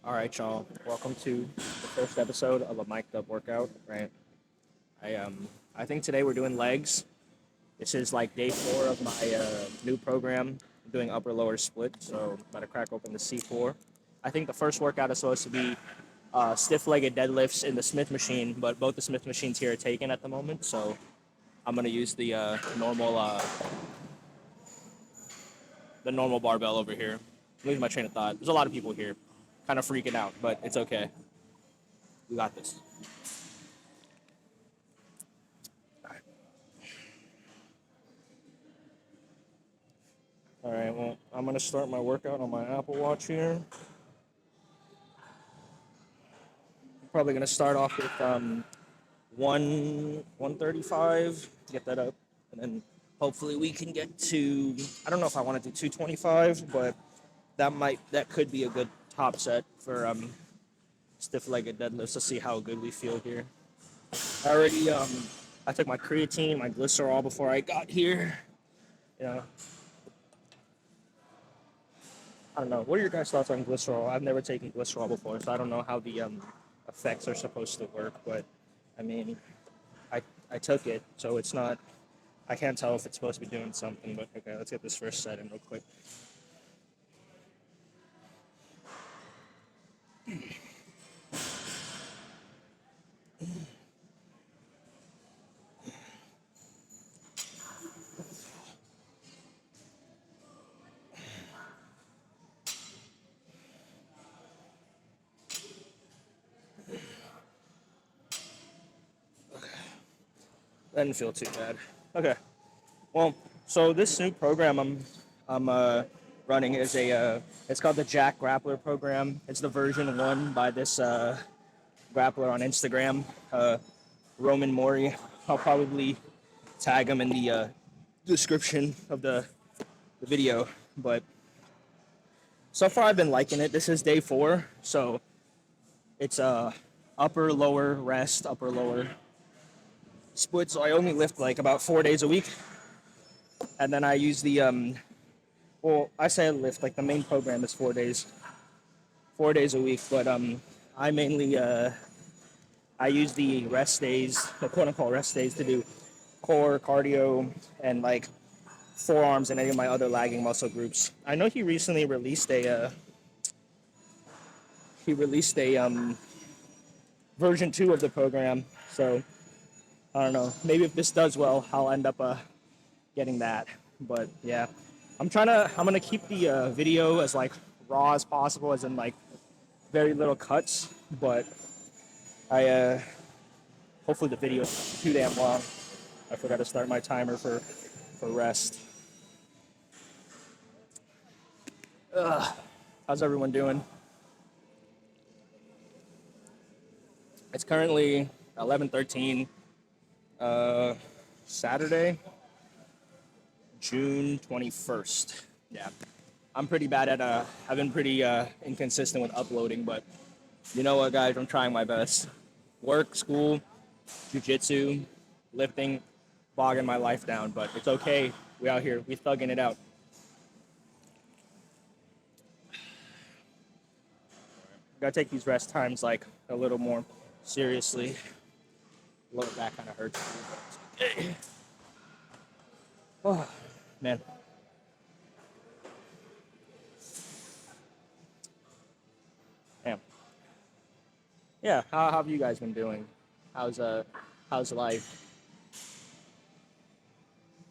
All right, y'all. Welcome to the first episode of a mic'd up workout. Right. I think today we're doing legs. This is like day 4 of my new program. I'm doing upper lower split. So I'm about to crack open the C4. I think the first workout is supposed to be stiff legged deadlifts in the Smith machine, but both the Smith machines here are taken at the moment. So I'm gonna use the normal barbell over here. Losing my train of thought. There's a lot of people here, kind of freaking out, but it's okay. We got this. All right, well, I'm going to start my workout on my Apple Watch here. I'm probably going to start off with 135, get that up, and then hopefully we can get to, I don't know if I want to do 225, but that could be a good top set for stiff-legged deadlifts to see how good we feel here. I already I took my creatine, my glycerol before I got here. You know, I don't know. What are your guys' thoughts on glycerol? I've never taken glycerol before, so I don't know how the effects are supposed to work. But I mean, I I took it, so it's not. I can't tell if it's supposed to be doing something. But okay, let's get this first set in real quick. That didn't feel too bad. Okay. Well, so this new program I'm running is it's called the Jack Grappler program. It's the version 1 by this grappler on Instagram, Roman Mori. I'll probably tag him in the description of the video. But so far, I've been liking it. This is day 4, so it's upper lower rest, upper lower split. So I only lift like about 4 days a week, and then I use the well, I say I lift like the main program is 4 days, 4 days a week, but I mainly I use the rest days, the quote unquote rest days, to do core, cardio, and like forearms and any of my other lagging muscle groups. I know he released a version 2 of the program, so I don't know. Maybe if this does well, I'll end up getting that. But yeah, I'm gonna keep the video as like raw as possible, as in like very little cuts. But I hopefully the video is not too damn long. I forgot to start my timer for rest. How's everyone doing? It's currently 11:13, uh, Saturday, June 21st. Yeah, I'm pretty bad at I've been pretty inconsistent with uploading, but you know what, guys? I'm trying my best. Work, school, jujitsu, lifting, bogging my life down, but it's okay. We out here, we thugging it out. Gotta take these rest times like a little more seriously. Lower back kind of hurts. Oh man, damn. Yeah, how have you guys been doing? How's uh, how's life?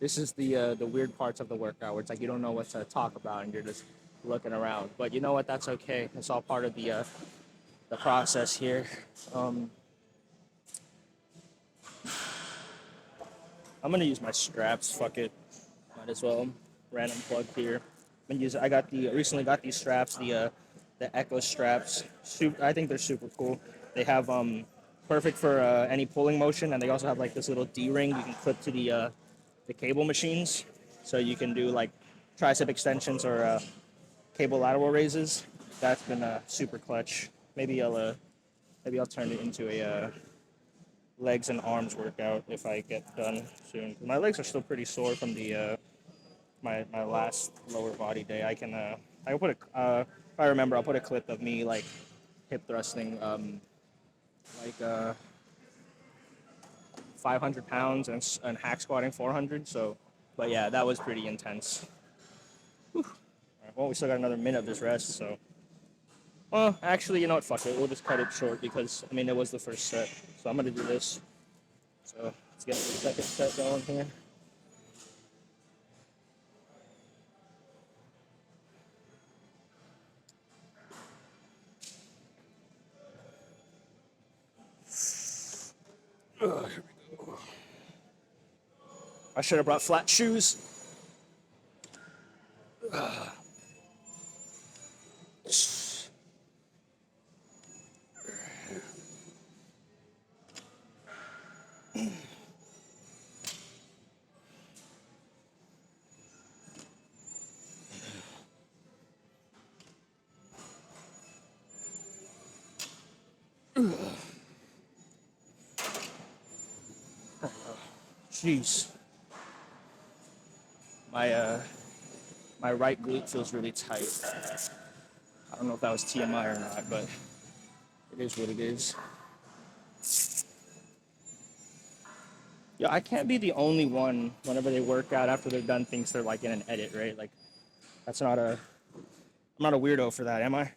This is the weird parts of the workout where it's like you don't know what to talk about and you're just looking around. But you know what? That's okay. It's all part of the process here. Um, I'm gonna use my straps. Fuck it. Might as well. Random plug here. I'm gonna use. I got the recently got these straps. The Echo straps. I think they're super cool. They have perfect for any pulling motion, and they also have like this little D ring you can clip to the cable machines, so you can do like tricep extensions or cable lateral raises. That's been super clutch. Maybe I'll turn it into a legs and arms workout if I get done soon. My legs are still pretty sore from the my last lower body day. I can put a if I remember, I'll put a clip of me like hip thrusting, like 500 pounds and hack squatting 400. So, but yeah, that was pretty intense. Whew. All right, well, we still got another minute of this rest, so. Well, actually, you know what? Fuck it. We'll just cut it short because, I mean, it was the first set. So I'm going to do this. So let's get the second set going here. Here we go. I should have brought flat shoes. Jeez. My right glute feels really tight. I don't know if that was TMI or not, but it is what it is. Yeah, I can't be the only one whenever they work out after they're done thinks they're like in an edit, right? Like that's not a I'm not a weirdo for that, am I?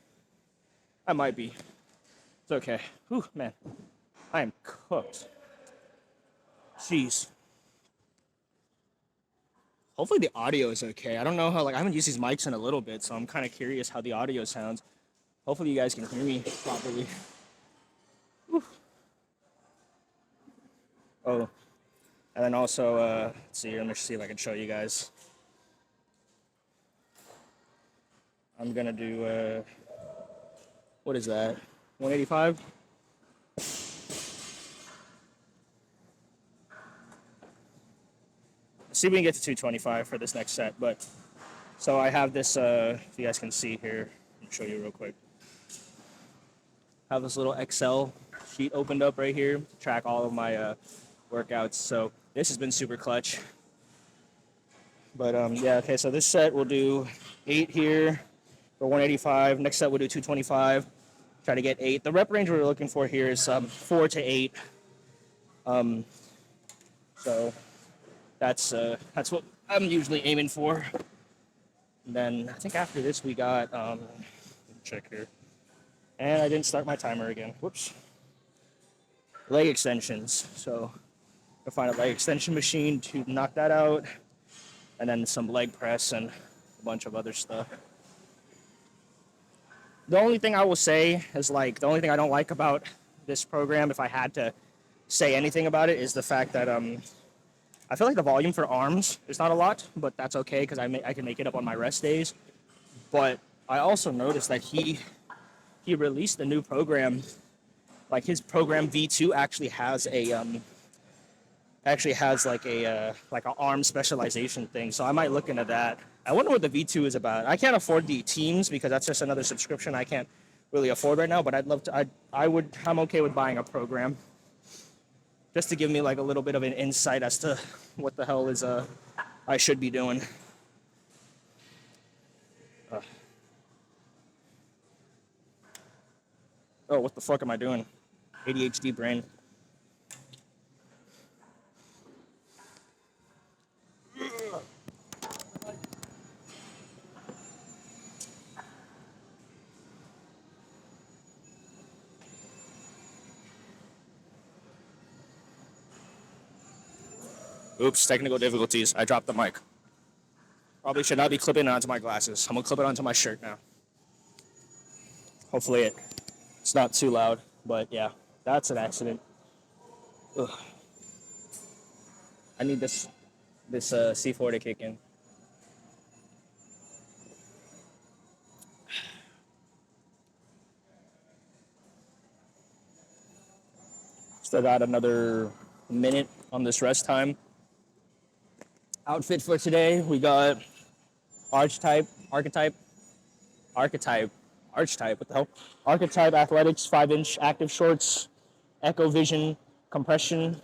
I might be. It's okay. Whew, man. I am cooked. Jeez. Hopefully the audio is okay. I don't know how, like, I haven't used these mics in a little bit, so I'm kind of curious how the audio sounds. Hopefully you guys can hear me properly. Whew. Oh, and then also, let's see here, let me see if I can show you guys. I'm gonna do, what is that? 185? See if we can get to 225 for this next set, but so I have this, if you guys can see here, let me show you real quick. I have this little Excel sheet opened up right here to track all of my workouts. So this has been super clutch. But yeah, okay, so this set we'll do 8 here for 185. Next set we'll do 225. Try to get 8. The rep range we're looking for here is 4 to 8. So that's what I'm usually aiming for. And then I think after this we got let me check here. And I didn't start my timer again. Whoops. Leg extensions. So I'll find a leg extension machine to knock that out. And then some leg press and a bunch of other stuff. The only thing I will say is, like, the only thing I don't like about this program, if I had to say anything about it, is the fact that I feel like the volume for arms is not a lot, but that's okay because I can make it up on my rest days. But I also noticed that he released a new program. Like, his program V2 actually has like a like an arm specialization thing. So I might look into that. I wonder what the V2 is about. I can't afford the Teams because that's just another subscription I can't really afford right now. But I'd love to. I'm okay with buying a program just to give me like a little bit of an insight as to what the hell is I should be doing. Oh, what the fuck am I doing? ADHD brain. Oops, technical difficulties. I dropped the mic. Probably should not be clipping it onto my glasses. I'm gonna clip it onto my shirt now. Hopefully it's not too loud, but yeah, that's an accident. Ugh. I need this C4 to kick in. Still got another minute on this rest time. Outfit for today, we got archetype, what the hell? Archetype Athletics 5-inch active shorts, Echo Vision compression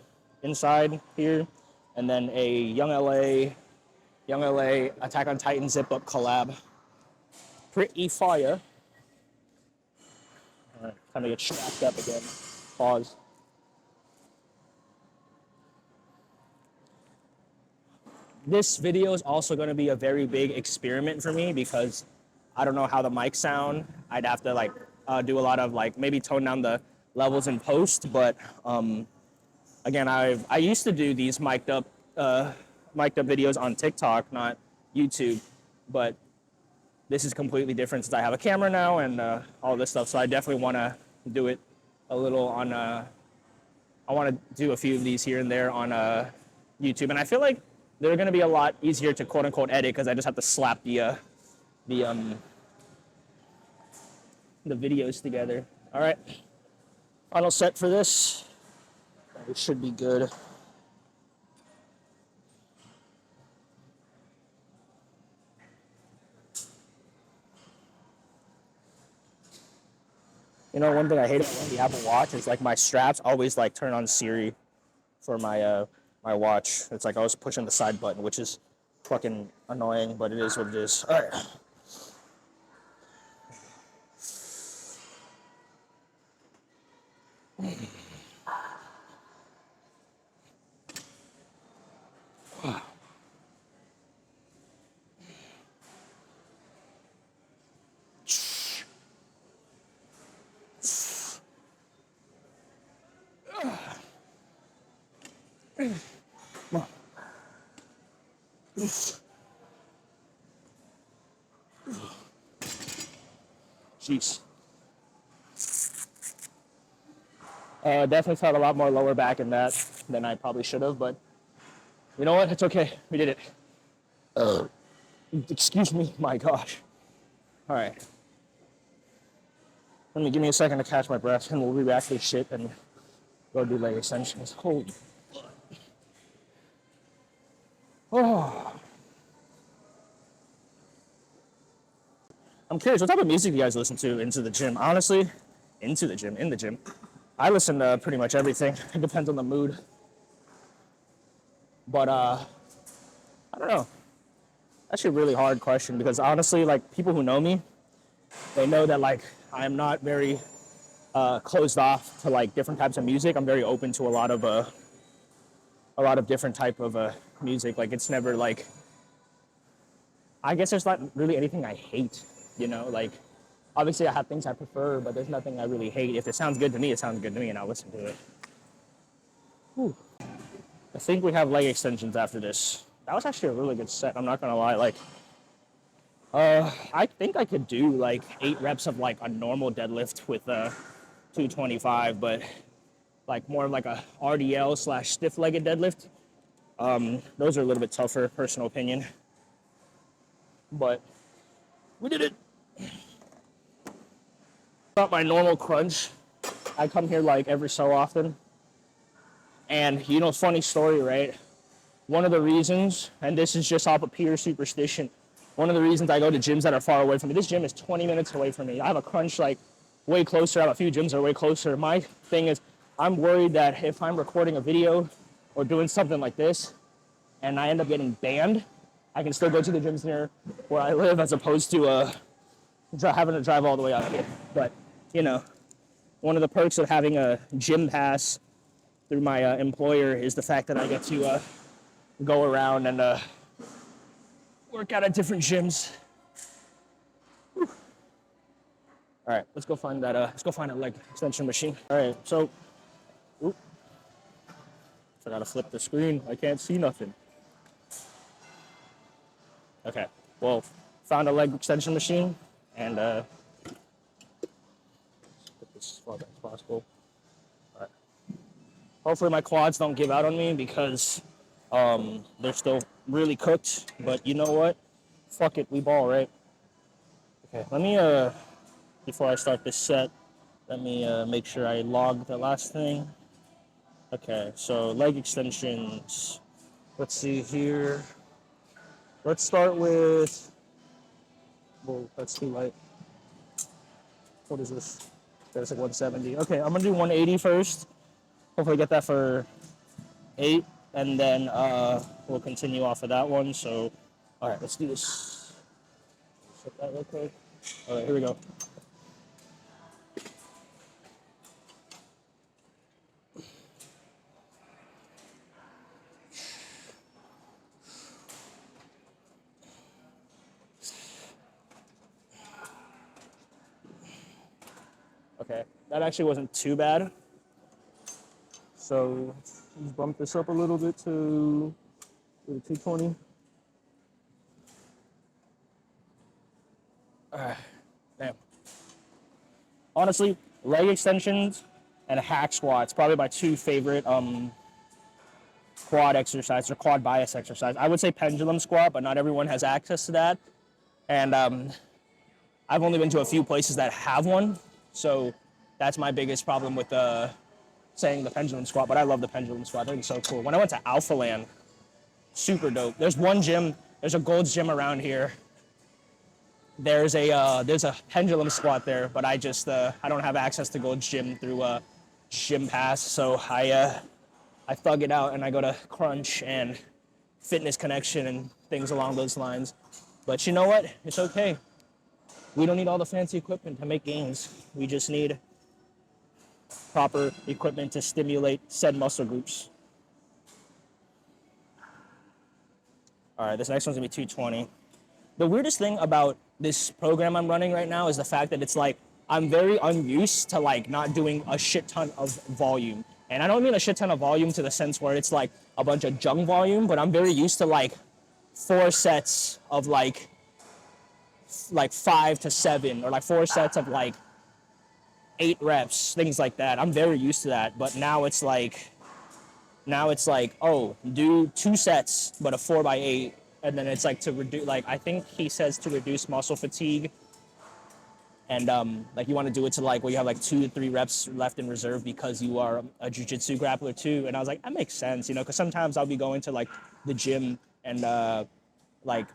inside here, and then a Young LA Attack on Titan zip up collab. Pretty fire. All right. Time to get strapped up again. Pause. This video is also going to be a very big experiment for me because I don't know how the mics sound. I'd have to like do a lot of like maybe tone down the levels in post, but again, I used to do these mic'd up videos on TikTok, not YouTube, but this is completely different since I have a camera now and all this stuff. So I definitely want to do it a little on. I want to do a few of these here and there on YouTube, and I feel like they're going to be a lot easier to quote unquote edit because I just have to slap the videos together. All right, final set for this. It should be good. You know, one thing I hate about the Apple Watch is like my straps always like turn on Siri for my my watch. It's like I was pushing the side button, which is fucking annoying, but it is what it is. All right. Jeez. Definitely felt a lot more lower back in that than I probably should have, but you know what? It's okay. We did it. Excuse me. My gosh. All right. Give me a second to catch my breath, and we'll be back to this shit and go do leg extensions. Holy. Oh. I'm curious, what type of music do you guys listen to into the gym? Honestly, in the gym. I listen to pretty much everything. It depends on the mood. But I don't know. That's a really hard question because honestly, like people who know me, they know that like I'm not very closed off to like different types of music. I'm very open to a lot of different type of music. Like it's never like, I guess there's not really anything I hate, you know, like obviously I have things I prefer, but there's nothing I really hate. If it sounds good to me, it sounds good to me and I'll listen to it. Whew. I think we have leg extensions after this. That was actually a really good set. I'm not gonna lie. Like, I think I could do like 8 reps of like a normal deadlift with 225, but like more of like a RDL / stiff-legged deadlift. Those are a little bit tougher, personal opinion. But we did it. Not my normal crunch. I come here like every so often. And you know, funny story, right? One of the reasons, and this is just off of pure superstition, one of the reasons I go to gyms that are far away from me, this gym is 20 minutes away from me. I have a crunch like way closer. I have a few gyms that are way closer. My thing is, I'm worried that if I'm recording a video or doing something like this and I end up getting banned, I can still go to the gyms near where I live as opposed to having to drive all the way out here. But, you know, one of the perks of having a gym pass through my employer is the fact that I get to go around and work out at different gyms. Whew. All right, let's go find that. Let's go find a leg extension machine. All right, so, forgot to flip the screen. I can't see nothing. Okay, well, found a leg extension machine, and put this as far back as possible. All right. Hopefully my quads don't give out on me because they're still really cooked. But you know what? Fuck it, we ball, right? Okay, let me before I start this set, let me make sure I log the last thing. Okay, so leg extensions. Let's see here. Let's start with, well, that's too light. What is this? That's like 170. Okay, I'm gonna do 180 first. Hopefully get that for 8, and then we'll continue off of that one. So, all right, let's do this. Set that real quick. All right, here we go. Okay, that actually wasn't too bad. So let's bump this up a little bit to 220. Damn. Honestly, leg extensions and hack squats probably my two favorite quad exercise or quad bias exercise. I would say pendulum squat, but not everyone has access to that. And I've only been to a few places that have one, so that's my biggest problem with saying the pendulum squat. But I love the pendulum squat. I think it's so cool. When I went to Alpha Land, super dope. There's one gym. There's a Gold's Gym around here. There's a pendulum squat there, but I don't have access to Gold's Gym through Gym Pass, so I thug it out and I go to Crunch and Fitness Connection and things along those lines. But you know what? It's okay. We don't need all the fancy equipment to make gains. We just need proper equipment to stimulate said muscle groups. All right, this next one's gonna be 220. The weirdest thing about this program I'm running right now is the fact that it's like I'm very unused to like not doing a shit ton of volume. And I don't mean a shit ton of volume to the sense where it's like a bunch of junk volume, but I'm very used to like 4 sets of like 5 to 7 or like 4 sets of like 8 reps, things like that. I'm very used to that, but now it's like, oh, do 2 sets, but a 4x8, and then it's like to reduce, like I think he says to reduce muscle fatigue, and like you want to do it to like where you have like 2 to 3 reps left in reserve because you are a jiu-jitsu grappler too. And I was like, that makes sense, you know, because sometimes I'll be going to like the gym and like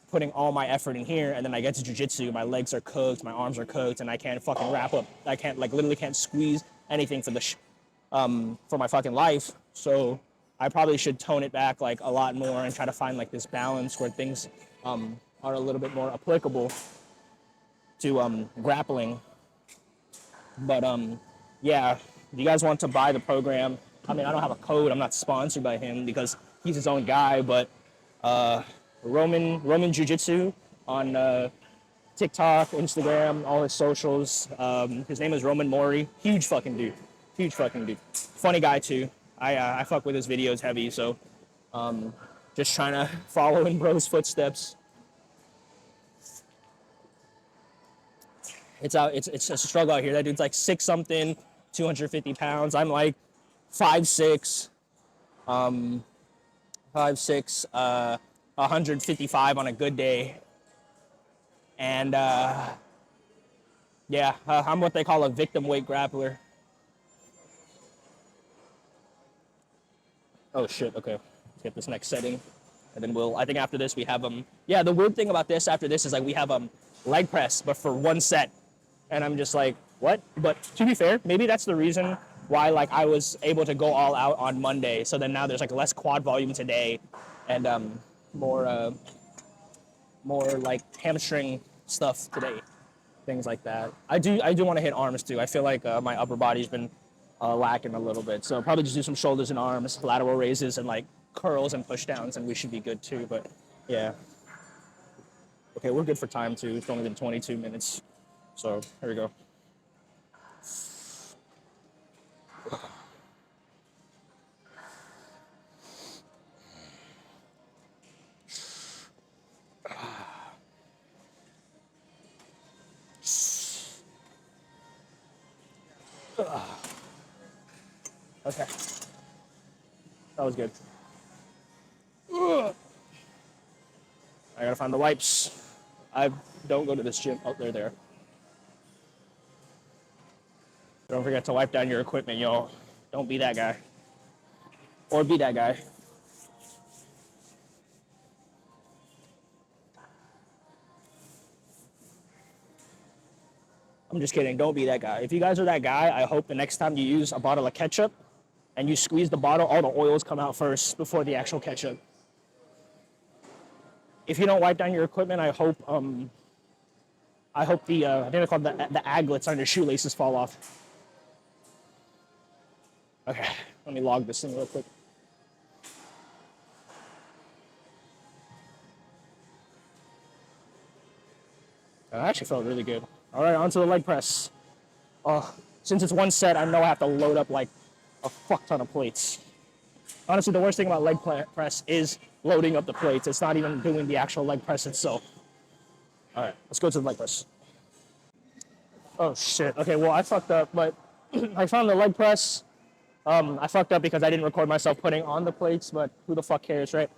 putting all my effort in here, and then I get to jiu-jitsu, my legs are cooked, my arms are cooked, and I can't fucking wrap up. I can't like literally can't squeeze anything for my fucking life. So I probably should tone it back like a lot more and try to find like this balance where things are a little bit more applicable to grappling. But yeah, if you guys want to buy the program, I mean, I don't have a code. I'm not sponsored by him because he's his own guy, but Roman Jiu-Jitsu on TikTok, Instagram, all his socials. His name is Roman Mori. Huge fucking dude. Huge fucking dude. Funny guy too. I fuck with his videos heavy, so just trying to follow in bro's footsteps. It's a struggle out here. That dude's like 6 something, 250 pounds. I'm like 5'6", 5'6", 155 on a good day. And yeah, I'm what they call a victim weight grappler. Oh shit, okay. Let's get this next setting. And then I think after this we have yeah, the weird thing about this after this is like we have leg press, but for 1 set. And I'm just like, what? But to be fair, maybe that's the reason why like I was able to go all out on Monday. So then now there's like less quad volume today, and more like hamstring stuff today, things like that. I do want to hit arms too. I feel like my upper body's been lacking a little bit. So probably just do some shoulders and arms, lateral raises, and like curls and push downs, and we should be good too. But yeah. Okay, we're good for time too. It's only been 22 minutes. So here we go. Okay. That was good. I gotta find the wipes. I don't go to this gym. Oh, they're there. Don't forget to wipe down your equipment, y'all. Don't be that guy. Or be that guy. I'm just kidding. Don't be that guy. If you guys are that guy, I hope the next time you use a bottle of ketchup and you squeeze the bottle, all the oils come out first before the actual ketchup. If you don't wipe down your equipment, I hope I think they're called the aglets on your shoelaces fall off. Okay, let me log this thing real quick. That actually felt really good. All right, on to the leg press. Since it's one set, I know I have to load up like a fuck ton of plates. Honestly, the worst thing about leg press is loading up the plates. It's not even doing the actual leg press itself. All right, let's go to the leg press. Oh shit. Okay, well I fucked up, but I found the leg press. I fucked up because I didn't record myself putting on the plates, but who the fuck cares, right?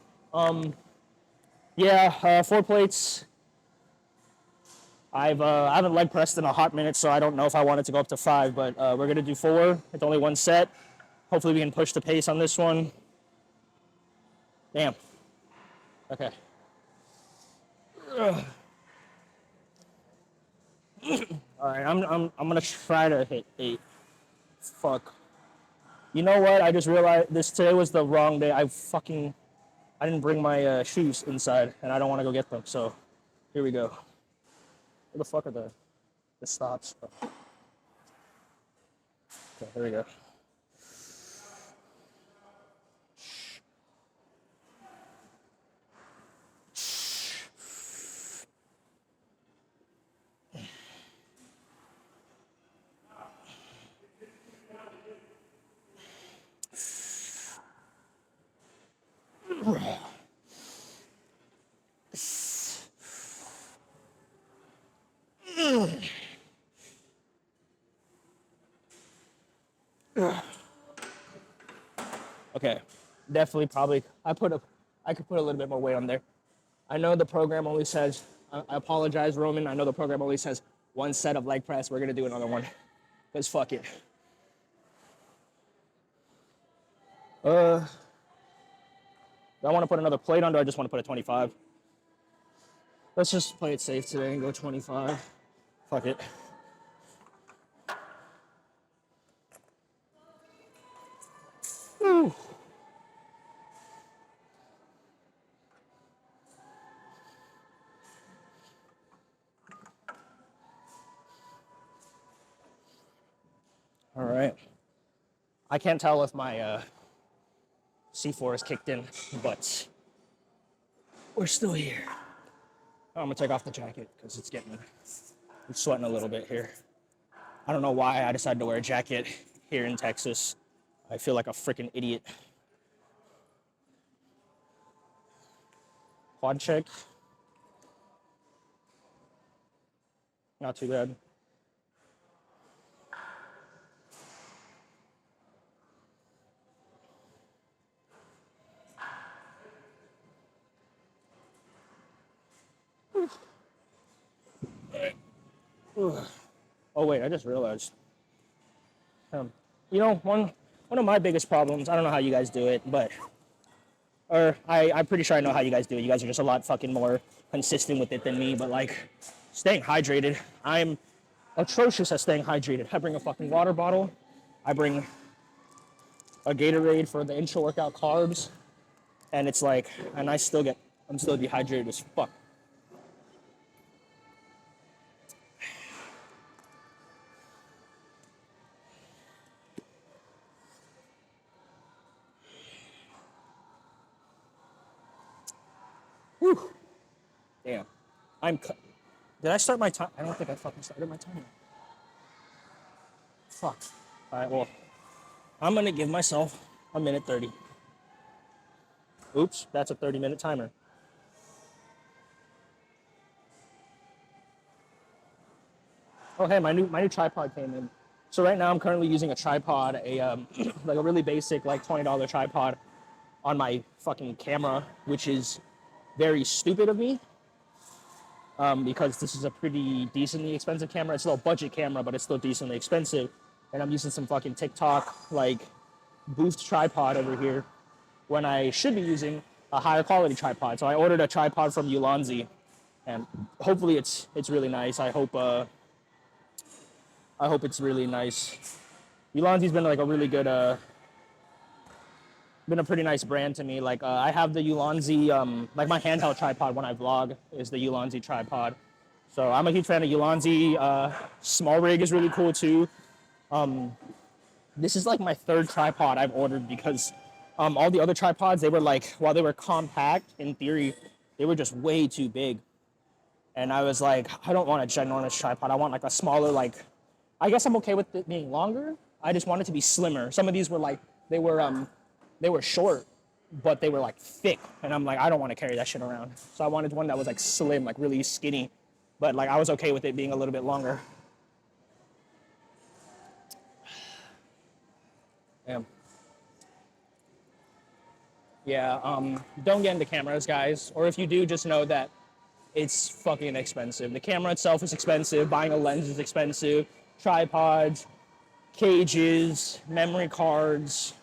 Yeah, 4 plates. I haven't leg pressed in a hot minute, so I don't know if I wanted to go up to 5, but we're gonna do 4. It's only one set. Hopefully we can push the pace on this one. Damn. Okay. All right, I'm gonna try to hit 8. Fuck. You know what? I just realized today was the wrong day. I didn't bring my shoes inside, and I don't want to go get them. So here we go. Where the fuck are the stops? Oh. Okay, here we go. Okay, definitely, probably. I could put a little bit more weight on there. I know the program only says. I apologize, Roman. I know the program only says one set of leg press. We're gonna do another one, cause fuck it. Do I want to put another plate on, or I just want to put a 25? Let's just play it safe today and go 25. Fuck it. Woo. All right. I can't tell if my C4 is kicked in, but we're still here. I'm gonna take off the jacket because I'm sweating a little bit here. I don't know why I decided to wear a jacket here in Texas. I feel like a freaking idiot. Quad check. Not too bad. Oh wait, I just realized. You know, one of my biggest problems. I don't know how you guys do it, but I'm pretty sure I know how you guys do it. You guys are just a lot fucking more consistent with it than me. But like, staying hydrated. I'm atrocious at staying hydrated. I bring a fucking water bottle. I bring a Gatorade for the intro workout carbs, and it's like, and I'm still dehydrated as fuck. Whew. Damn. Did I start my time? I don't think I fucking started my timer. Fuck. All right, well, I'm gonna give myself a minute 30. Oops, that's a 30-minute timer. Oh, hey, my new tripod came in. So right now I'm currently using a tripod, like a really basic like $20 tripod on my fucking camera, which is very stupid of me. Because this is a pretty decently expensive camera. It's a low budget camera, but it's still decently expensive. And I'm using some fucking TikTok like boost tripod over here when I should be using a higher quality tripod. So I ordered a tripod from Ulanzi, and hopefully it's really nice. I hope it's really nice. Ulanzi's been like a really good been a pretty nice brand to me. Like I have the Ulanzi, like my handheld tripod when I vlog is the Ulanzi tripod. So I'm a huge fan of Ulanzi. Small rig is really cool too. This is like my third tripod I've ordered because all the other tripods, they were like, while they were compact in theory, they were just way too big. And I was like, I don't want a ginormous tripod. I want like a smaller, like I guess I'm okay with it being longer. I just want it to be slimmer. Some of these were like they were short, but they were like thick, and I'm like I don't want to carry that shit around. So I wanted one that was like slim, like really skinny, but like I was okay with it being a little bit longer. Damn. Yeah. Don't get into cameras, guys. Or if you do, just know that it's fucking expensive. The camera itself is expensive. Buying a lens is expensive. Tripods, cages, memory cards,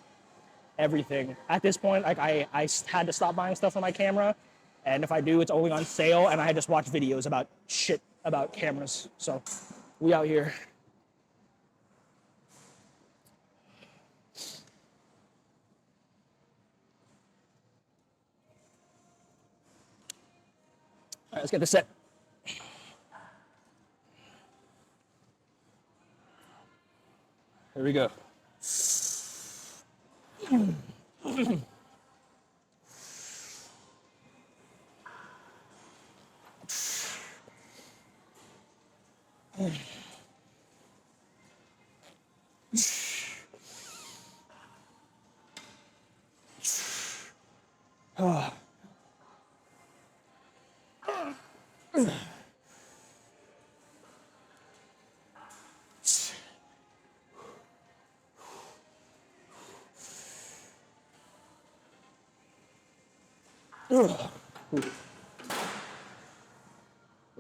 everything. At this point, like I had to stop buying stuff for my camera, and if I do, it's only on sale. And I just watch videos about shit about cameras. So we out here. All right, let's get this set. Here we go.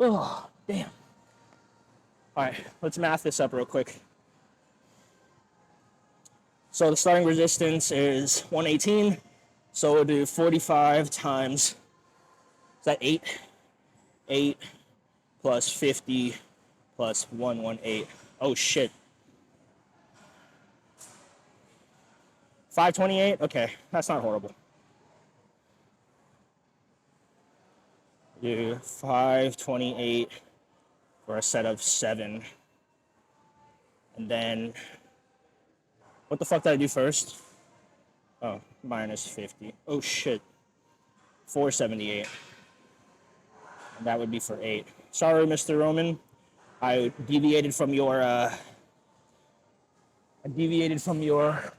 Oh, damn. All right, let's math this up real quick. So the starting resistance is 118. So we'll do 45 times, is that 8? 8 plus 50 plus 118. Oh shit. 528? Okay, that's not horrible. Do 528 for a set of 7. And then, what the fuck did I do first? Oh, minus 50. Oh shit. 478. And that would be for 8. Sorry, Mr. Roman. I deviated from your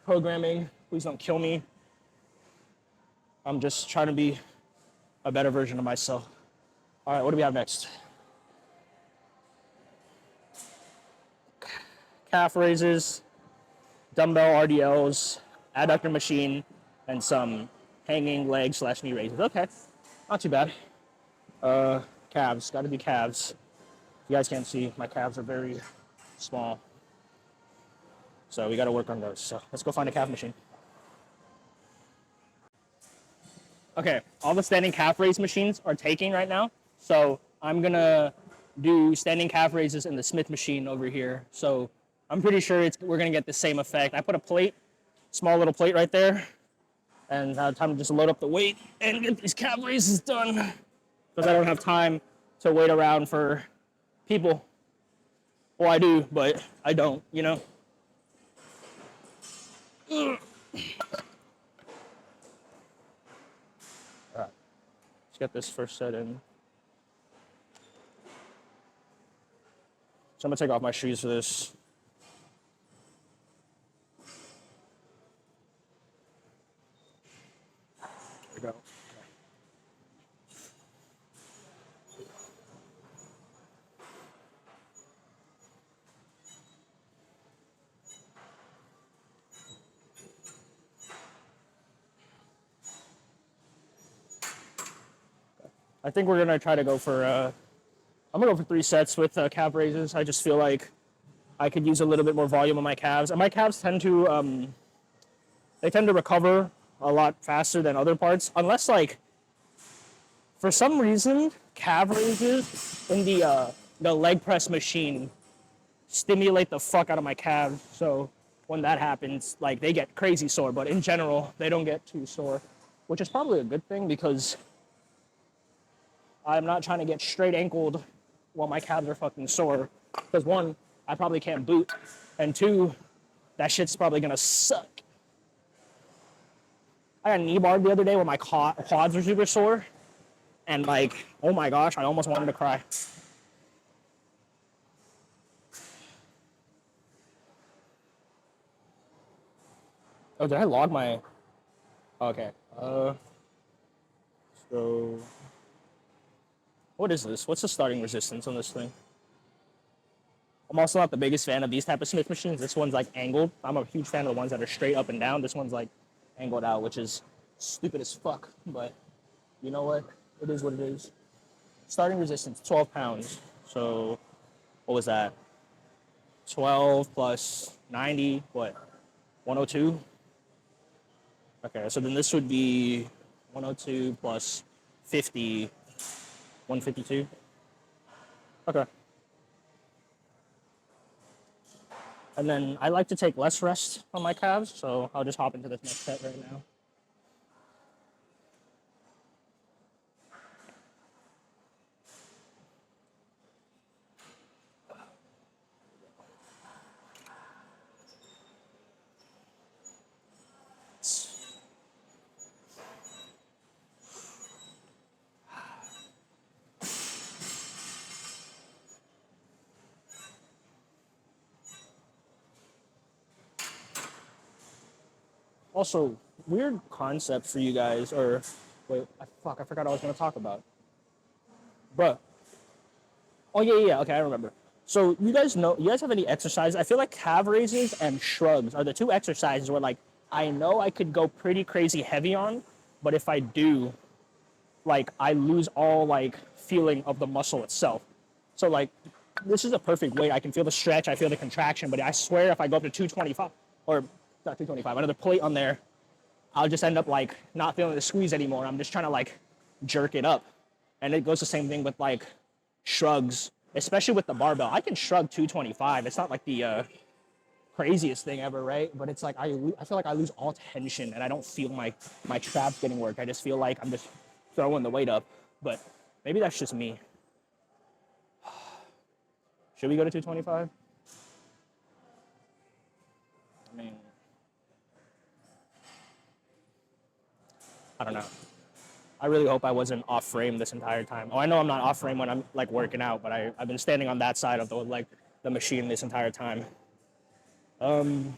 programming. Please don't kill me. I'm just trying to be a better version of myself. All right, what do we have next? Calf raises, dumbbell RDLs, adductor machine, and some hanging leg / knee raises. Okay, not too bad. Calves, gotta be calves. You guys can't see, my calves are very small. So we gotta work on those. So let's go find a calf machine. Okay, all the standing calf raise machines are taking right now. So I'm gonna do standing calf raises in the Smith machine over here. So I'm pretty sure we're gonna get the same effect. I put a plate, small little plate right there, and I have time to just load up the weight and get these calf raises done. Because I don't have time to wait around for people. Well, I do, but I don't, you know? All right, let's get this first set in. So I'm gonna take off my shoes for this. There we go. I think we're gonna try to go for. I'm gonna go for 3 sets with calf raises. I just feel like I could use a little bit more volume on my calves, and my calves tend to recover a lot faster than other parts, unless like for some reason calf raises in the leg press machine stimulate the fuck out of my calves. So when that happens, like they get crazy sore, but in general they don't get too sore, which is probably a good thing because I'm not trying to get straight ankled while my calves are fucking sore. Because 1, I probably can't boot, and 2, that shit's probably gonna suck. I got a knee bar the other day where my quads were super sore, and like, oh my gosh, I almost wanted to cry. Oh, did I log my? Okay. So what is this? What's the starting resistance on this thing? I'm also not the biggest fan of these type of Smith machines. This one's like angled. I'm a huge fan of the ones that are straight up and down. This one's like angled out, which is stupid as fuck. But you know what? It is what it is. Starting resistance, 12 pounds. So what was that? 12 plus 90, what? 102? Okay, so then this would be 102 plus 50, 152. Okay. And then I like to take less rest on my calves, so I'll just hop into this next set right now. Also, weird concept for you guys, or wait, fuck, I forgot what I was gonna talk about. Bruh. Oh yeah, okay, I remember. So you guys have any exercise? I feel like calf raises and shrugs are the two exercises where like I know I could go pretty crazy heavy on, but if I do, like I lose all like feeling of the muscle itself. So like this is a perfect weight. I can feel the stretch, I feel the contraction, but I swear if I go up to 225 or not 225, another plate on there, I'll just end up like not feeling the squeeze anymore. I'm just trying to like jerk it up. And it goes the same thing with like shrugs, especially with the barbell. I can shrug 225. It's not like the craziest thing ever, right? But it's like I feel like I lose all tension and I don't feel my traps getting work. I just feel like I'm just throwing the weight up. But maybe that's just me. Should we go to 225? I mean, I don't know. I really hope I wasn't off frame this entire time. Oh, I know I'm not off frame when I'm like working out, but I've been standing on that side of the machine this entire time. You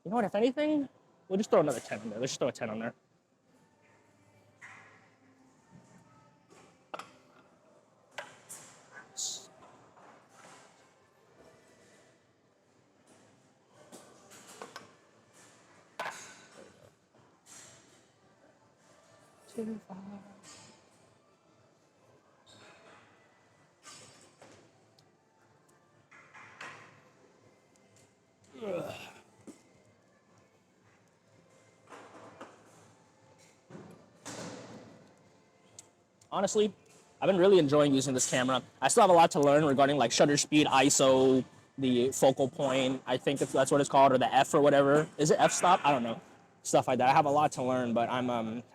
know what? If anything, we'll just throw another 10 in there. Let's just throw a 10 on there. Honestly, I've been really enjoying using this camera. I still have a lot to learn regarding like shutter speed, ISO, the focal point. I think that's what it's called, or the F or whatever. Is it F stop? I don't know. Stuff like that. I have a lot to learn, but I've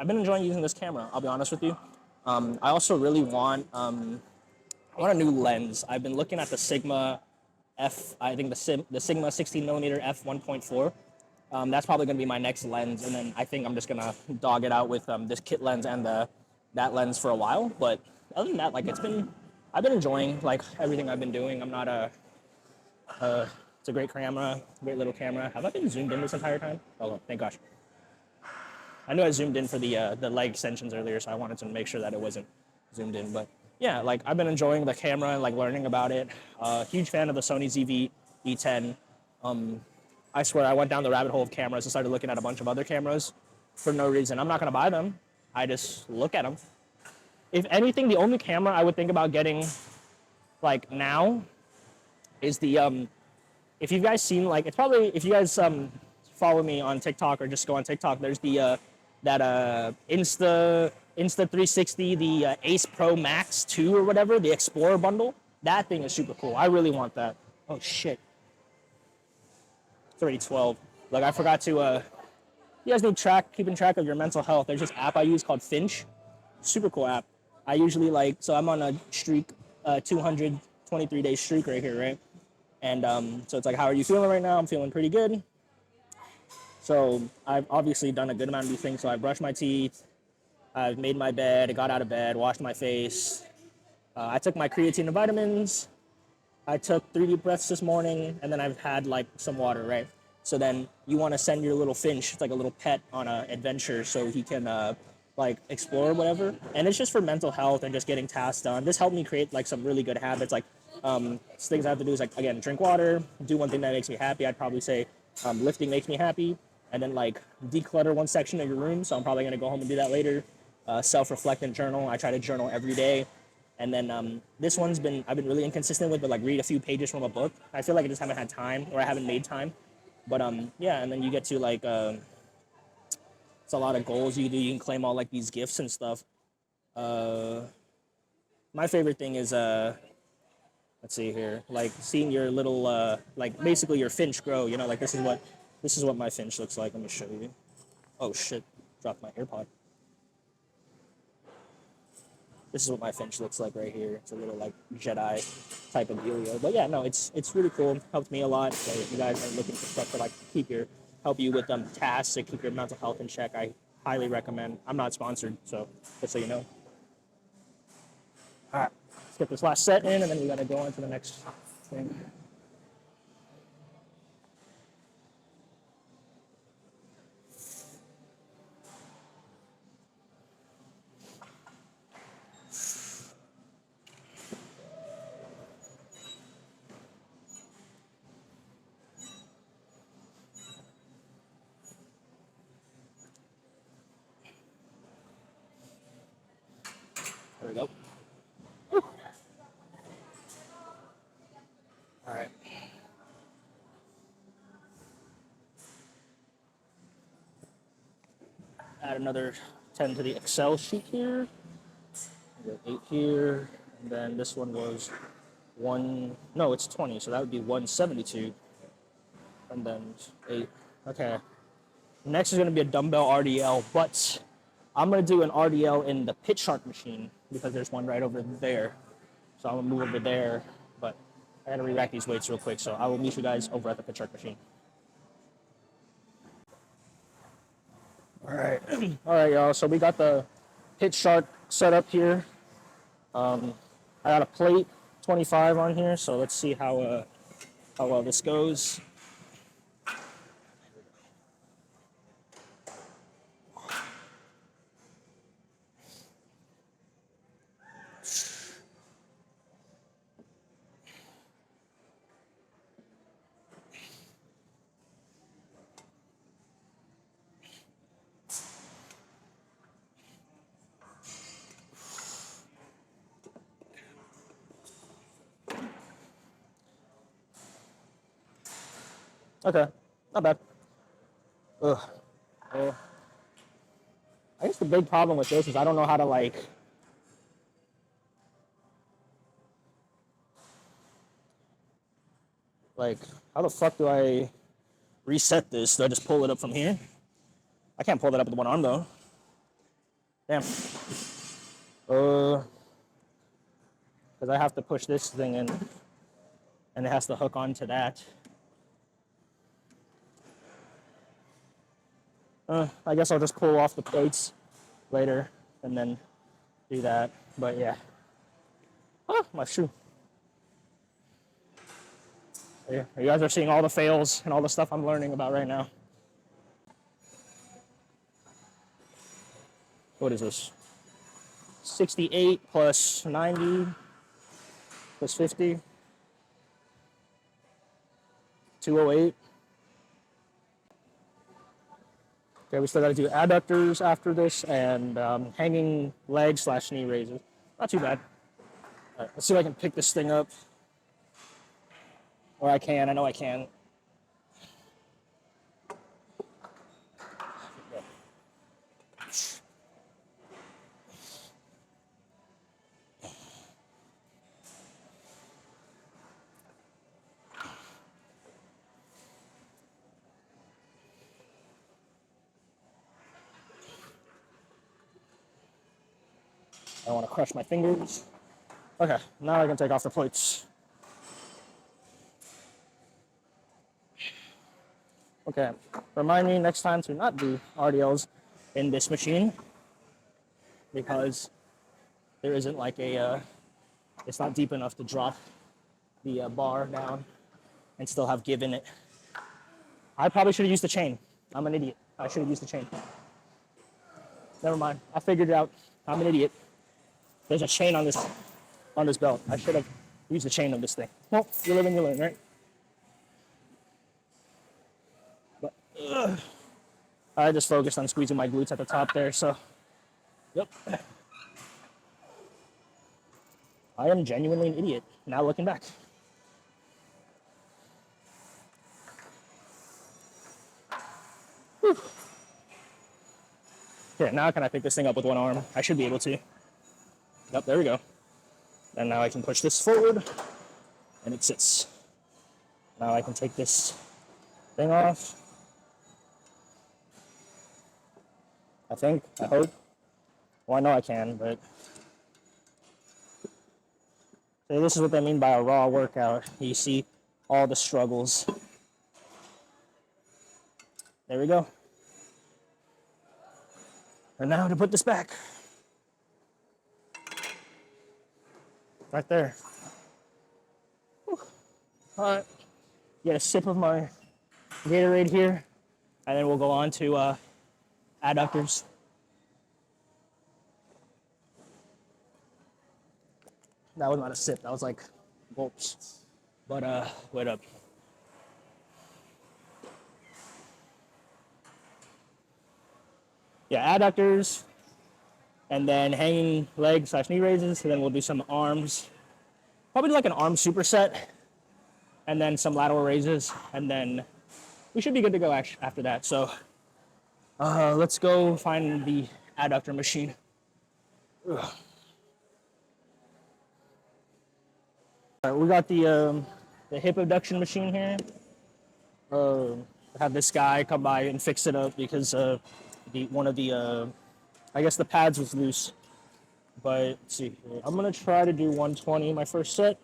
been enjoying using this camera. I'll be honest with you. I also really I want a new lens. I've been looking at the Sigma F. I think the Sigma 16 millimeter f 1.4. That's probably going to be my next lens, and then I think I'm just gonna dog it out with this kit lens and that lens for a while. But other than that, like I've been enjoying like everything I've been doing. I'm not it's a great camera, great little camera. Have I been zoomed in this entire time? Oh, thank gosh. I knew I zoomed in for the leg extensions earlier, so I wanted to make sure that it wasn't zoomed in. But yeah, like I've been enjoying the camera and like learning about it. Huge fan of the Sony ZV E10. I swear I went down the rabbit hole of cameras and started looking at a bunch of other cameras for no reason. I'm not gonna buy them. I just look at them. If anything, the only camera I would think about getting like now is the if you guys seen like it's probably if you guys follow me on TikTok or just go on TikTok, there's the that Insta 360, the Ace Pro Max 2 or whatever, the Explorer bundle. That thing is super cool. I really want that. Oh shit. It's already 12. Like I forgot to you guys need keeping track of your mental health. There's this app I use called Finch. Super cool app. I usually so I'm on a streak, 223-day streak right here, right? And so it's like, how are you feeling right now? I'm feeling pretty good. So I've obviously done a good amount of these things. So I brushed my teeth, I've made my bed, I got out of bed, washed my face. I took my creatine and vitamins. I took 3 deep breaths this morning, and then I've had like some water, right? So then you want to send your little finch, it's like a little pet, on an adventure so he can like explore or whatever. And it's just for mental health and just getting tasks done. This helped me create like some really good habits. Like things I have to do is like, again, drink water, do one thing that makes me happy. I'd probably say lifting makes me happy, and then like declutter one section of your room. So I'm probably gonna go home and do that later. Self-reflect and journal. I try to journal every day. And then this one's been I've been really inconsistent with, but like read a few pages from a book. I feel like I just haven't had time, or I haven't made time. But yeah, and then you get to like it's a lot of goals you do. You can claim all like these gifts and stuff. Uh, my favorite thing is let's see here, like seeing your little like basically your finch grow. You know, like this is what my finch looks like. Let me show you. Oh shit, dropped my AirPod. This is what my finch looks like right here. It's a little like Jedi type of dealio. But yeah, no, it's really cool. Helped me a lot. So if you guys are looking for stuff to like help you with tasks to keep your mental health in check, I highly recommend. I'm not sponsored, so just so you know. All right, let's get this last set in, and then we gotta go on to the next thing. There we go. All right. Add another 10 to the Excel sheet here. We got 8 here, and then this one was no, it's 20, so that would be 172, and then 8. Okay. Next is going to be a dumbbell RDL, but I'm going to do an RDL in the Pit Shark machine because there's one right over there. So I'm going to move over there, but I got to re-rack these weights real quick, so I will meet you guys over at the Pit Shark machine. All right. All right, y'all. So we got the Pit Shark set up here. I got a plate 25 on here, so let's see how well this goes. Okay, not bad. Ugh. I guess the big problem with this is I don't know how to like how the fuck do I reset this? Do I just pull it up from here? I can't pull that up with one arm though. Damn. Because I have to push this thing in, and it has to hook onto that. I guess I'll just pull off the plates later and then do that. But yeah. Oh, my shoe. Yeah, you guys are seeing all the fails and all the stuff I'm learning about right now. What is this? 68 plus 90 plus 50. 208. Okay, we still got to do adductors after this and hanging leg / knee raises. Not too bad. All right, let's see if I can pick this thing up. Or I can. I know I can. I don't want to crush my fingers. Okay, now I can take off the plates. Okay, remind me next time to not do RDLs in this machine because there isn't like it's not deep enough to drop the bar down and still have give in it. I probably should have used the chain. I'm an idiot. I should have used the chain. Never mind. I figured it out. I'm an idiot. There's a chain on this belt. I should have used the chain of this thing. Well, you live and you learn, right? But I just focused on squeezing my glutes at the top there, so yep. I am genuinely an idiot, now looking back. Whew. Okay, now can I pick this thing up with one arm? I should be able to. Yep, there we go. And now I can push this forward, and it sits. Now I can take this thing off. I think, I hope. Well, I know I can, but... So this is what they mean by a raw workout. You see all the struggles. There we go. And now to put this back. Right there. Whew. All right. Get a sip of my Gatorade here, and then we'll go on to adductors. That was not a sip. That was like gulps. But wait up. Yeah, adductors, and then hanging leg / knee raises, and then we'll do some arms. Probably like an arm superset, and then some lateral raises, and then we should be good to go after that. So let's go find the adductor machine. Ugh. All right, we got the hip abduction machine here. Have this guy come by and fix it up because one of the I guess the pads was loose. But let's see here. I'm gonna try to do 120 my first set.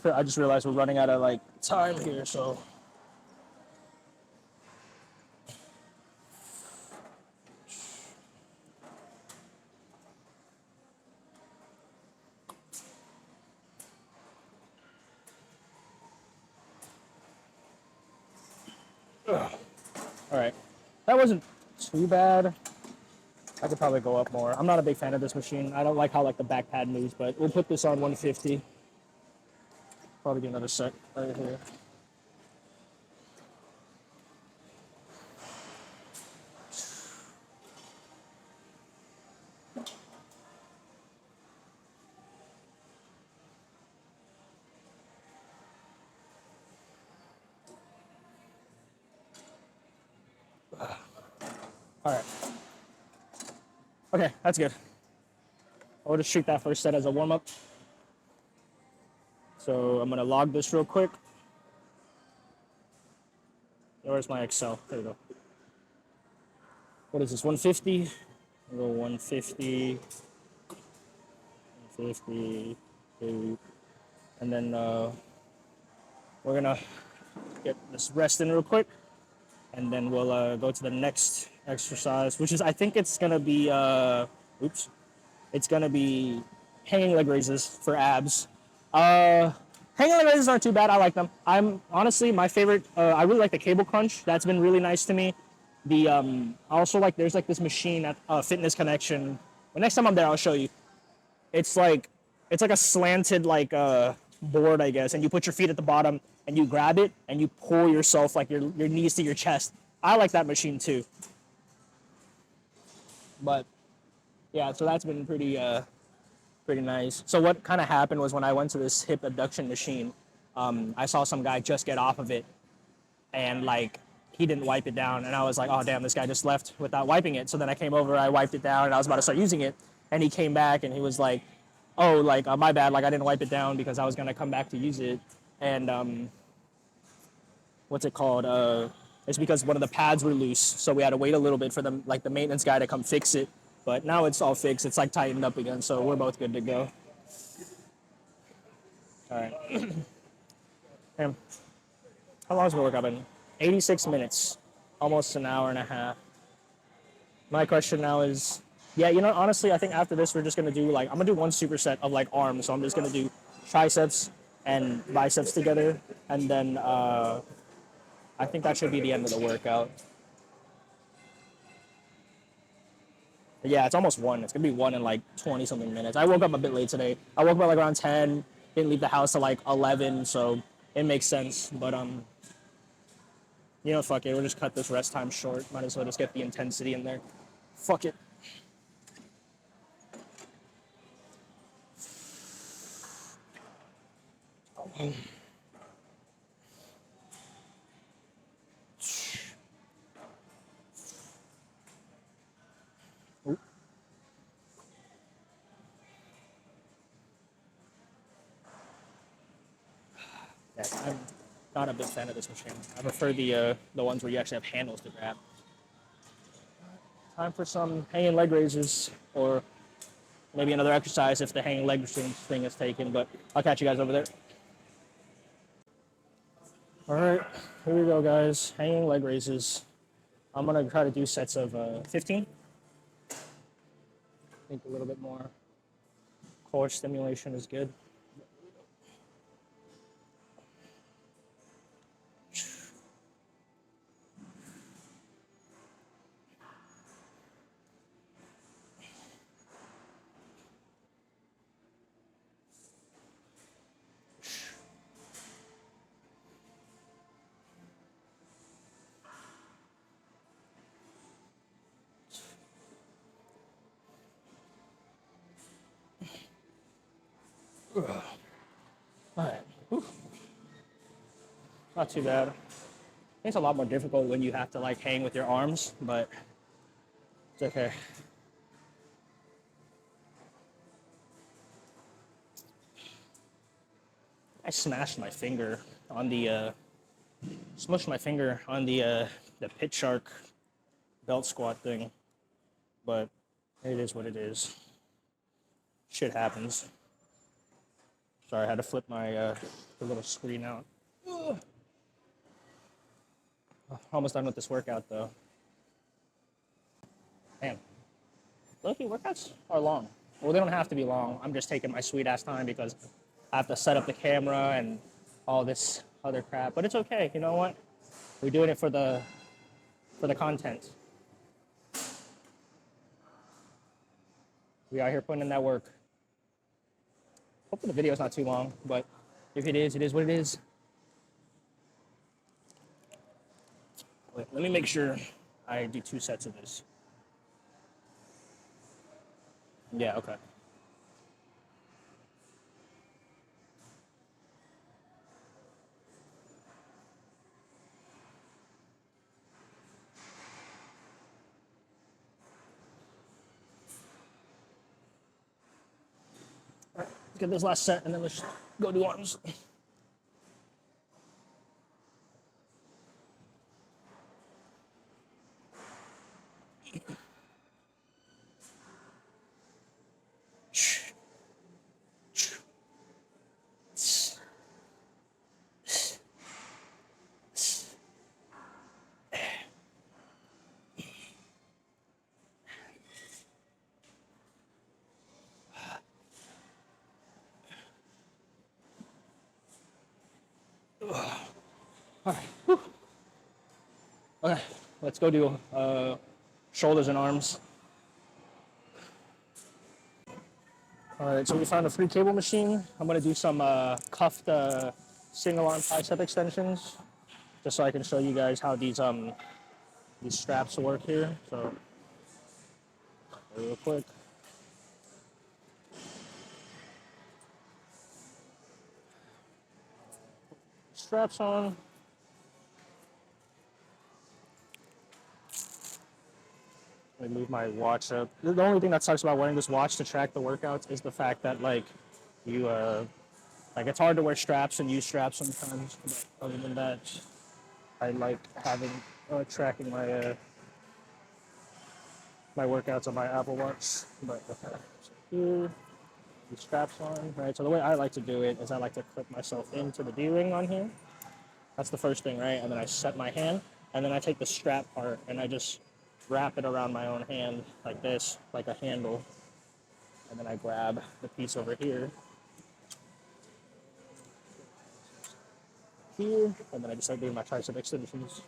I just realized we're running out of like time here, so. Ugh. All right, that wasn't too bad. I could probably go up more. I'm not a big fan of this machine. I don't like how like the back pad moves, but we'll put this on 150. Probably do another set right here. All right. Okay, that's good. I'll just treat that first set as a warm-up. So I'm gonna log this real quick. Where's my Excel? There we go. What is this, 150? We'll go 150, 150, and then we're gonna get this rest in real quick, and then we'll go to the next exercise, which is, I think it's gonna be, it's gonna be hanging leg raises for abs. Hanging leg raises aren't too bad. I like them. I'm honestly my favorite. I really like the cable crunch. That's been really nice to me. I also like there's like this machine at Fitness Connection. The next time I'm there, I'll show you. It's like a slanted like board, I guess, and you put your feet at the bottom and you grab it and you pull yourself like your knees to your chest. I like that machine too. But yeah, so that's been pretty nice. So what kind of happened was when I went to this hip abduction machine, I saw some guy just get off of it, and like he didn't wipe it down, and I was like, oh damn, this guy just left without wiping it. So then I came over, I wiped it down, and I was about to start using it, and he came back and he was like, oh, like my bad, like I didn't wipe it down because I was gonna come back to use it, and what's it called? It's because one of the pads were loose, so we had to wait a little bit for them, like the maintenance guy to come fix it. But now it's all fixed. It's like tightened up again, so we're both good to go. All right. Damn. How long has my workout been? 86 minutes, almost an hour and a half. My question now is, yeah, you know, honestly, I think after this we're just gonna do like I'm gonna do one superset of like arms. So I'm just gonna do triceps and biceps together, and then I think that should be the end of the workout. But yeah, it's almost 1. It's going to be 1 in like 20 something minutes. I woke up a bit late today. I woke up like around 10, didn't leave the house till like 11, so it makes sense. But, you know, fuck it. We'll just cut this rest time short. Might as well just get the intensity in there. Fuck it. Yeah, I'm not a big fan of this machine. I prefer the ones where you actually have handles to grab. Time for some hanging leg raises, or maybe another exercise if the hanging leg thing is taken. But I'll catch you guys over there. All right, here we go, guys. Hanging leg raises. I'm gonna try to do sets of 15. I think a little bit more core stimulation is good. All right. Whew. Not too bad. It's a lot more difficult when you have to like hang with your arms, but it's okay. I smashed my finger on the smushed my finger on the pit shark belt squat thing, but it is what it is. Shit happens. Sorry, I had to flip my the little screen out. Ugh. Almost done with this workout though. Damn. Low-key workouts are long. Well, they don't have to be long. I'm just taking my sweet ass time because I have to set up the camera and all this other crap. But it's okay. You know what? We're doing it for the content. We are here putting in that work. Hopefully the video's not too long, but if it is what it is. Wait, let me make sure I do 2 sets of this. Yeah, okay. All right, let's get this last set and then let's go do arms. All right. Whew. Okay, let's go do shoulders and arms. All right, so we found a free cable machine. I'm gonna do some cuffed single arm tricep extensions, just so I can show you guys how these straps work here. So real quick. Straps on. Let me move my watch up. The only thing that sucks about wearing this watch to track the workouts is the fact that like you like it's hard to wear straps and use straps sometimes. But other than that, I like having tracking my workouts on my Apple Watch. But okay, so here, the straps on. Right. So the way I like to do it is I like to clip myself into the D-ring on here. That's the first thing, right? And then I set my hand, and then I take the strap part and I just wrap it around my own hand like this, like a handle. And then I grab the piece over here. here, and then I just start doing my tricep extensions.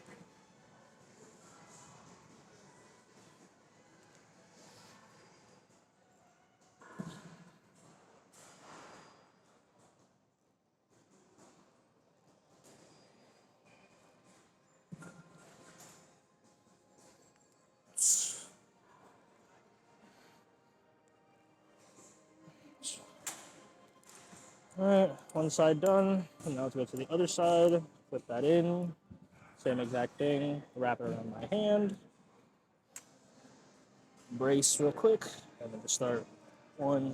Alright, one side done, and now let's go to the other side, put that in, same exact thing, wrap it around my hand, brace real quick, and then just start one.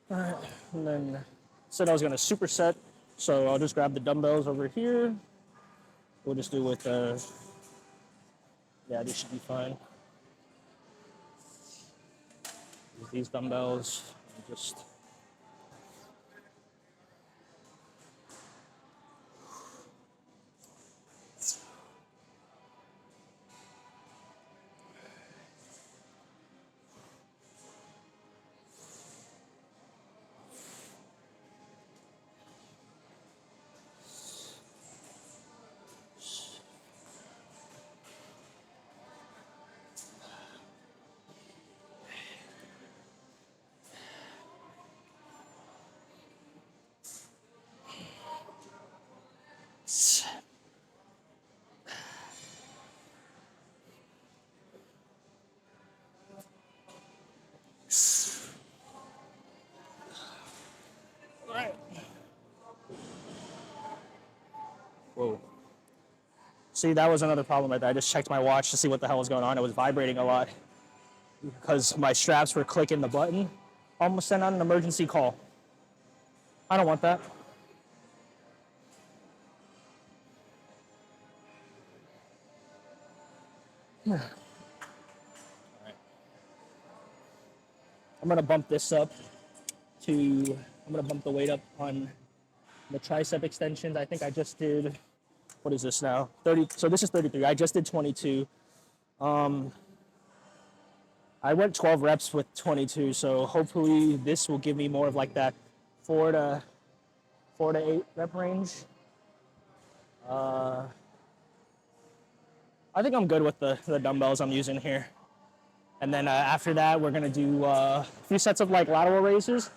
Alright, and then said I was gonna superset, so I'll just grab the dumbbells over here. We'll just do with yeah, these should be fine. Use these dumbbells, and just alright. Whoa. See, that was another problem right there. I just checked my watch to see what the hell was going on. It was vibrating a lot because my straps were clicking the button. Almost sent out an emergency call. I don't want that. I'm gonna bump this up to, I'm gonna bump the weight up on the tricep extensions. I think I just did, what is this now? 30, so this is 33. I just did 22. I went 12 reps with 22, so hopefully this will give me more of like that 4 to 8 rep range. I think I'm good with the dumbbells I'm using here. And then after that, we're gonna do a few sets of like lateral raises.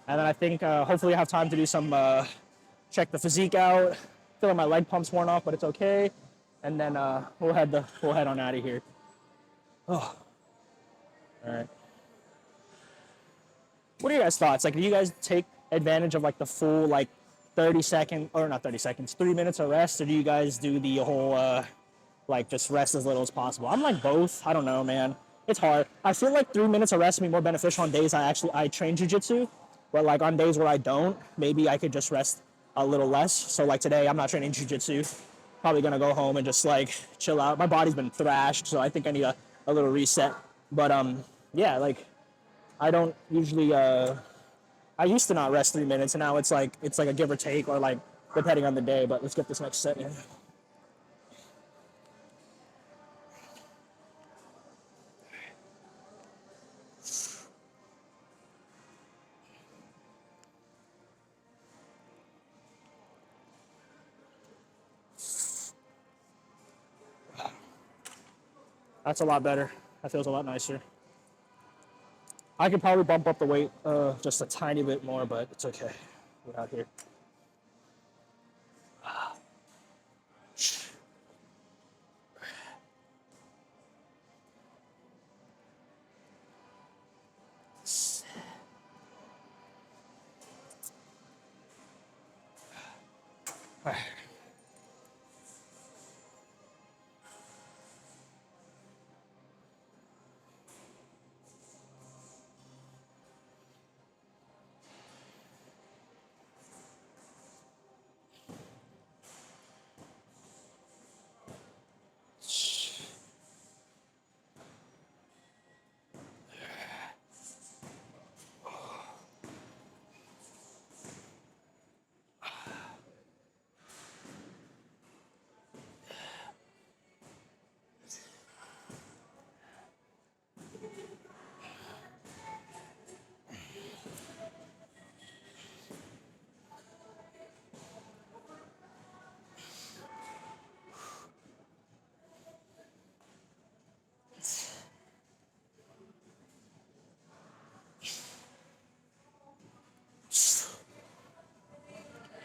And then I think hopefully I have time to do some, check the physique out. Feel like my leg pump's worn off, but it's okay. And then we'll head on out of here. Oh, all right. What are your guys' thoughts? Like, do you guys take advantage of like the full like 30-second, or not 30 seconds, 3 minutes of rest, or do you guys do the whole like just rest as little as possible? I'm like both. I don't know, man. It's hard. I feel like 3 minutes of rest would be more beneficial on days I train jujitsu, but like on days where I don't, maybe I could just rest a little less. So like today, I'm not training jujitsu. Probably gonna go home and just like chill out. My body's been thrashed, so I think I need a little reset. But yeah, like I don't usually. I used to not rest 3 minutes, and now it's like a give or take, or like depending on the day. But let's get this next set in. That's a lot better. That feels a lot nicer. I could probably bump up the weight just a tiny bit more, but it's okay. We're out here.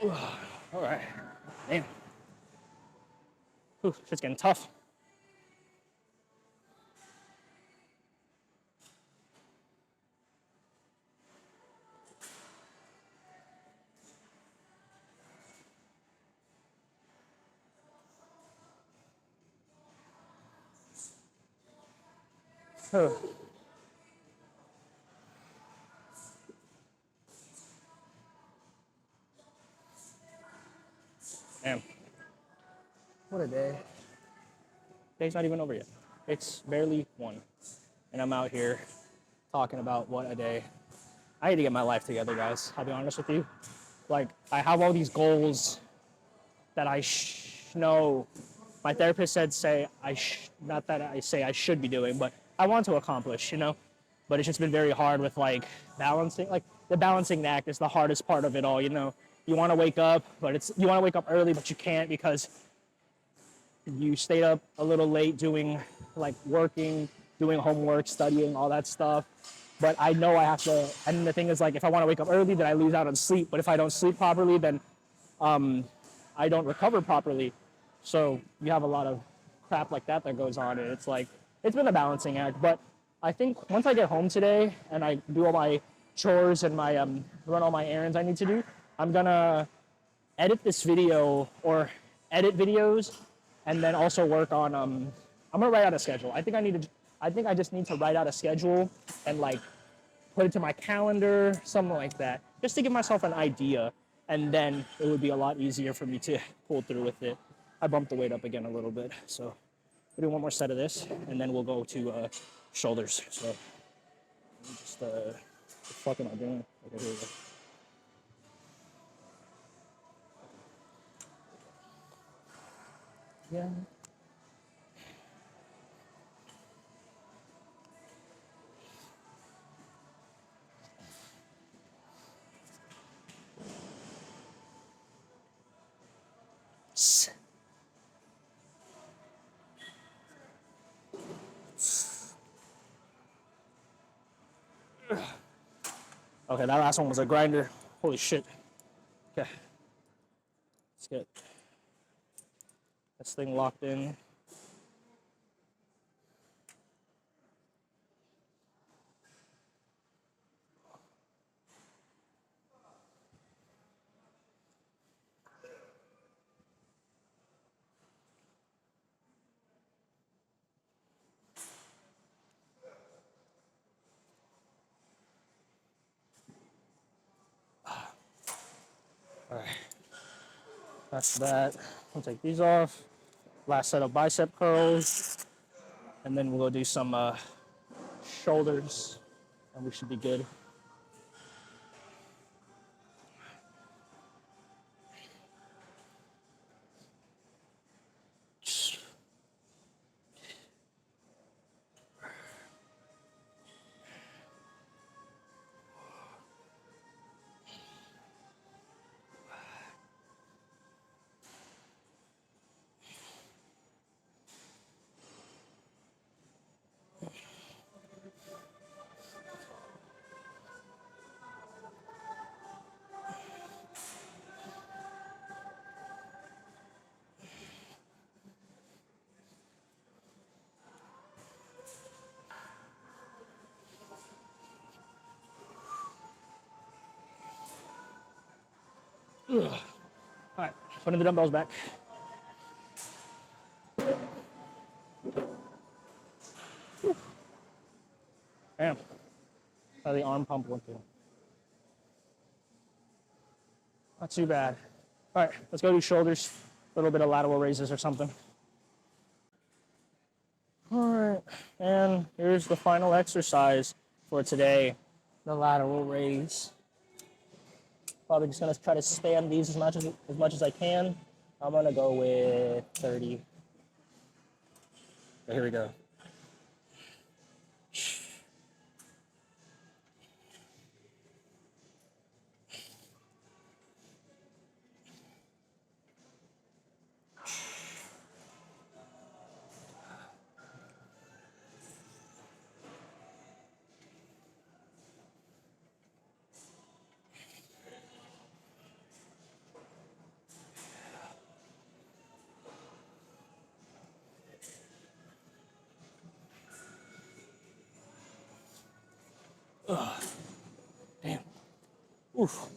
All right. Damn. Whew, shit's getting tough. Oh. Damn. What a day. Day's not even over yet. It's barely 1. And I'm out here talking about what a day. I need to get my life together, guys. I'll be honest with you. Like, I have all these goals that I know my therapist said not that I say I should be doing, but I want to accomplish, you know? But it's just been very hard with like balancing, like the balancing act is the hardest part of it all, you know? You want to wake up, but you want to wake up early, but you can't because you stayed up a little late doing like working, doing homework, studying, all that stuff. But I know I have to, and the thing is like, if I want to wake up early, then I lose out on sleep. But if I don't sleep properly, then I don't recover properly. So you have a lot of crap like that goes on. And it's like, it's been a balancing act. But I think once I get home today and I do all my chores and my run all my errands I need to do, I'm gonna edit this video or edit videos and then also work on I'm gonna write out a schedule. I think I just need to write out a schedule and like put it to my calendar, something like that, just to give myself an idea. And then it would be a lot easier for me to pull through with it. I bumped the weight up again a little bit, so we'll do one more set of this, and then we'll go to shoulders. So just what the fuck am I doing? Okay, here we go. Yeah. Okay, that last one was a grinder. Holy shit. Okay, let's get this thing locked in. All right, that's that. I'll take these off. Last set of bicep curls, and then we'll go do some shoulders, and we should be good. Ugh. All right, putting the dumbbells back. Damn. How the arm pump looking? Not too bad. All right, let's go do shoulders. A little bit of lateral raises or something. All right, and here's the final exercise for today, the lateral raise. Probably just gonna try to spam these as much as I can. I'm gonna go with 30. Okay, here we go. Oof.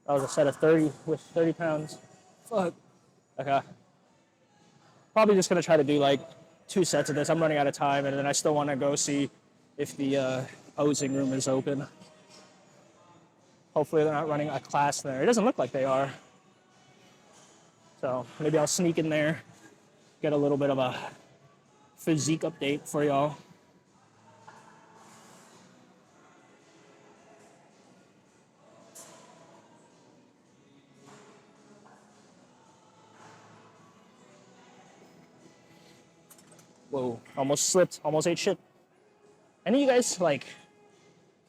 That was a set of 30 with 30 pounds. Fuck. Okay. Probably just gonna try to do like 2 sets of this. I'm running out of time, and then I still want to go see if the posing room is open. Hopefully they're not running a class there. It doesn't look like they are. So maybe I'll sneak in there, get a little bit of a physique update for y'all. Whoa, almost slipped, almost ate shit. Any of you guys, like,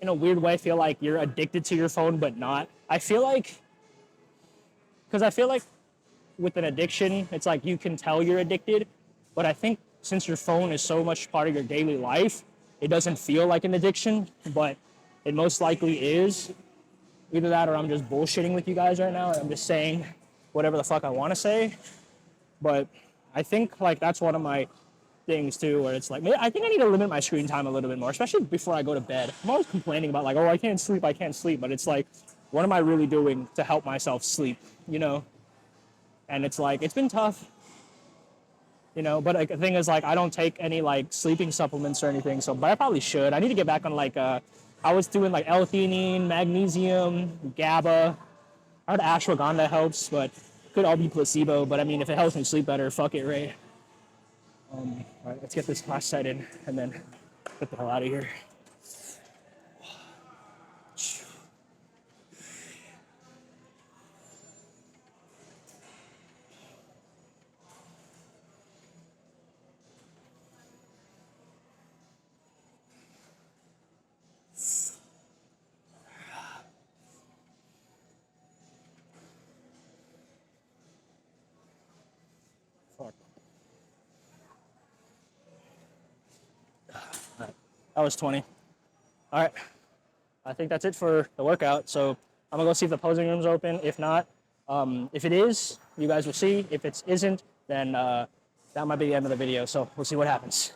in a weird way, feel like you're addicted to your phone, but not? I feel like with an addiction, it's like you can tell you're addicted, but I think since your phone is so much part of your daily life, it doesn't feel like an addiction, but it most likely is. Either that or I'm just bullshitting with you guys right now, and I'm just saying whatever the fuck I want to say. But I think like that's one of my things too, where it's like, I think I need to limit my screen time a little bit more, especially before I go to bed. I'm always complaining about like, oh, I can't sleep, but it's like, what am I really doing to help myself sleep, you know? And it's like, it's been tough, you know, but like, the thing is like, I don't take any like sleeping supplements or anything, so, but I probably should. I need to get back on like, I was doing like L-theanine, magnesium, GABA. I heard ashwagandha helps, but could all be placebo. But I mean, if it helps me sleep better, fuck it, right? All right, let's get this last set in and then get the hell out of here. Fuck. All right. That was 20. All right. I think that's it for the workout. So I'm gonna go see if the posing room's open. If not, if it is, you guys will see. If it isn't, then that might be the end of the video. So we'll see what happens.